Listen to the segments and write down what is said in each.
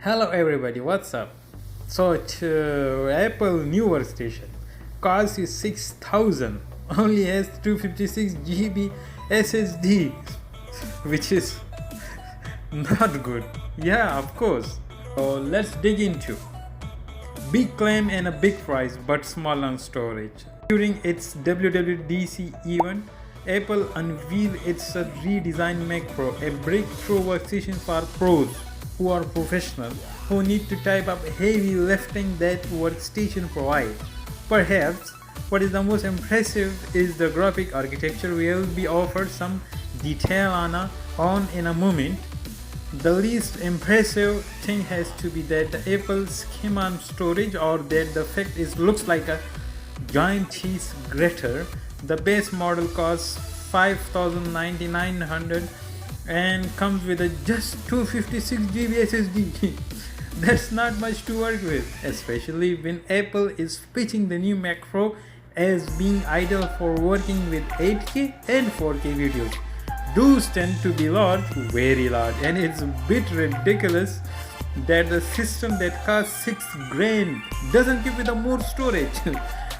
Hello everybody, what's up? So Apple new workstation costs you 6,000, only has 256 GB SSD, which is not good. Yeah, of course. So let's dig into big claim and a big price, but small on storage. During its WWDC event, Apple unveiled its redesigned Mac Pro, a breakthrough workstation for pros who are professional, who need to type up heavy lifting that workstation provides. Perhaps what is the most impressive is the graphic architecture. Will be offered some detail on in a moment. The least impressive thing has to be that the Apple scheme on storage, or that the fact is looks like a giant cheese grater. The base model costs $5,900 and comes with a just 256 GB SSD. That's not much to work with, especially when Apple is pitching the new Mac Pro as being ideal for working with 8K and 4K videos. Those tend to be large, very large, and it's a bit ridiculous that the system that costs $6,000 doesn't give it a more storage.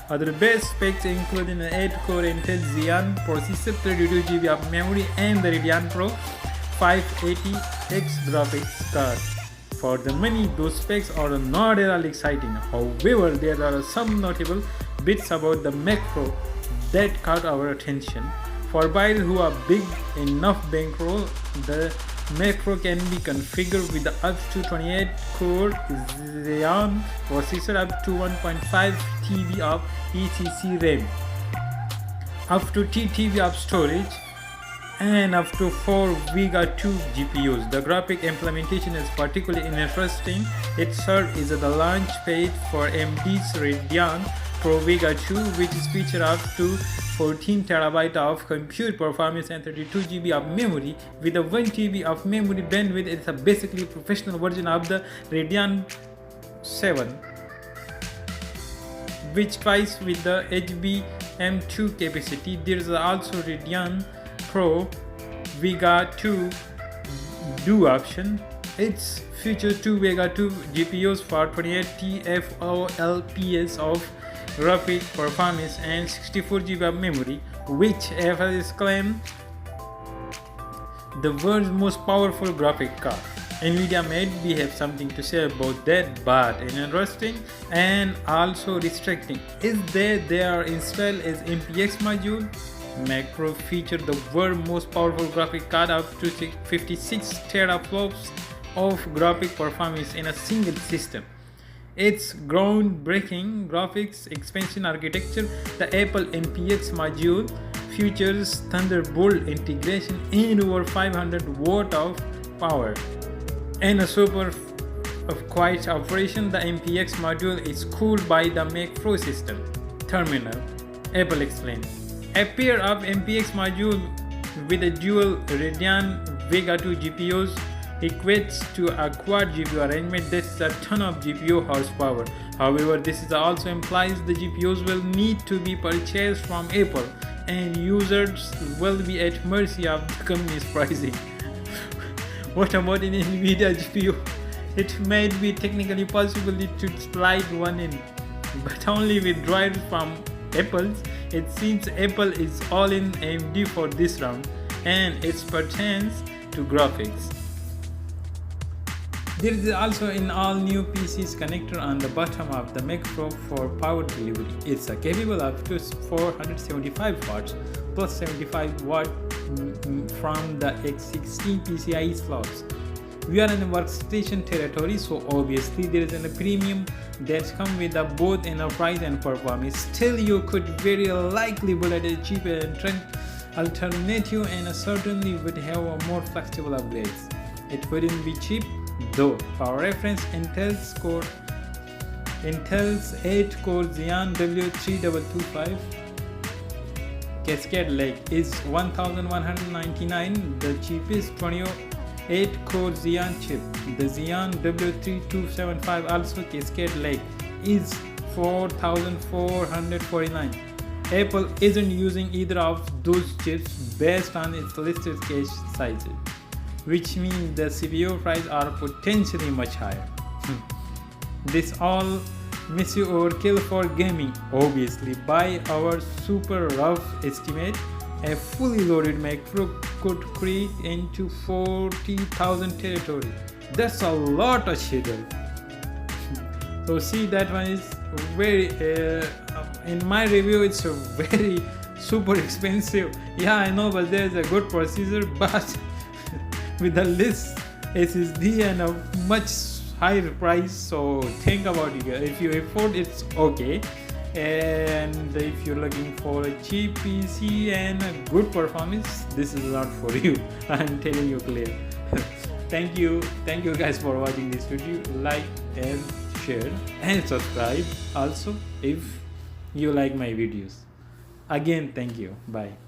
Other best specs include an 8-core Intel Xeon processor, 32GB of memory, and the Radeon Pro 580X graphics card. For the money, those specs are not at all exciting. However, there are some notable bits about the Mac Pro that caught our attention. For buyers who are big enough bankroll, the Mac Pro can be configured with the up to 28-core Xeon processor, up to 1.5 TB of ECC RAM, up to 2 TB of storage, and up to 4 Vega 2 GPUs. The graphic implementation is particularly interesting. It serves as the launch pad for AMD's Radeon Pro Vega 2, which is featured up to 14 TB of compute performance and 32 GB of memory. With a 1 TB of memory bandwidth, it's a basically professional version of the Radeon 7, which twice with the HBM2 capacity. There is also Radeon Pro Vega 2 Duo option. It's features 2 Vega 2 GPUs for 28 TFLPS of graphic performance and 64 GB of memory, which Apple is claimed the world's most powerful graphic card. Nvidia maybe have something to say about that, but interesting and also restricting is that they are installed as MPX module. Mac Pro feature the world's most powerful graphic card, up to 56 teraflops of graphic performance in a single system. Its groundbreaking graphics expansion architecture, the Apple MPX module, features Thunderbolt integration and over 500 watt of power and a super quiet operation. The MPX module is cooled by the Mac Pro system terminal. Apple explained. A pair of MPX module with a dual Radeon Vega 2 GPUs equates to a quad GPU arrangement. That's a ton of GPU horsepower. However, this is also implies the GPUs will need to be purchased from Apple, and users will be at mercy of the company's pricing. What about an Nvidia GPU? It may be technically possible to slide one in, but only with drivers from Apple. It seems Apple is all in AMD for this round, and it pertains to graphics. There is also an all-new PC's connector on the bottom of the Mac Pro for power delivery. It's capable of up to 475 watts plus 75 watt from the X16 PCIe slots. We are in a workstation territory, so obviously there is a premium that's come with both enterprise and performance. Still, you could very likely bullet a cheaper entrant alternative, and certainly would have a more flexible upgrades. It wouldn't be cheap though. For reference, Intel's 8-core Xeon W 3225 Cascade Lake is $1,199. The cheapest 28-core Xeon chip, the Xeon W3275 also Cascade Lake, is $4,449. Apple isn't using either of those chips based on its listed cache sizes. which means the CPU price are potentially much higher. This all massive overkill for gaming. Obviously, by our super rough estimate, a fully loaded Mac Pro could creep into 40,000 territory. That's a lot of schedule. So see, that one is very in my review it's a very super expensive. Yeah, I know, but there's a good processor, but with a less SSD and a much higher price. So think about it. If you afford, it's okay, and if you're looking for a cheap PC and a good performance, this is not for you. I'm telling you clear. Thank you guys for watching this video. Like and share and subscribe also if you like my videos. Again, thank you. Bye.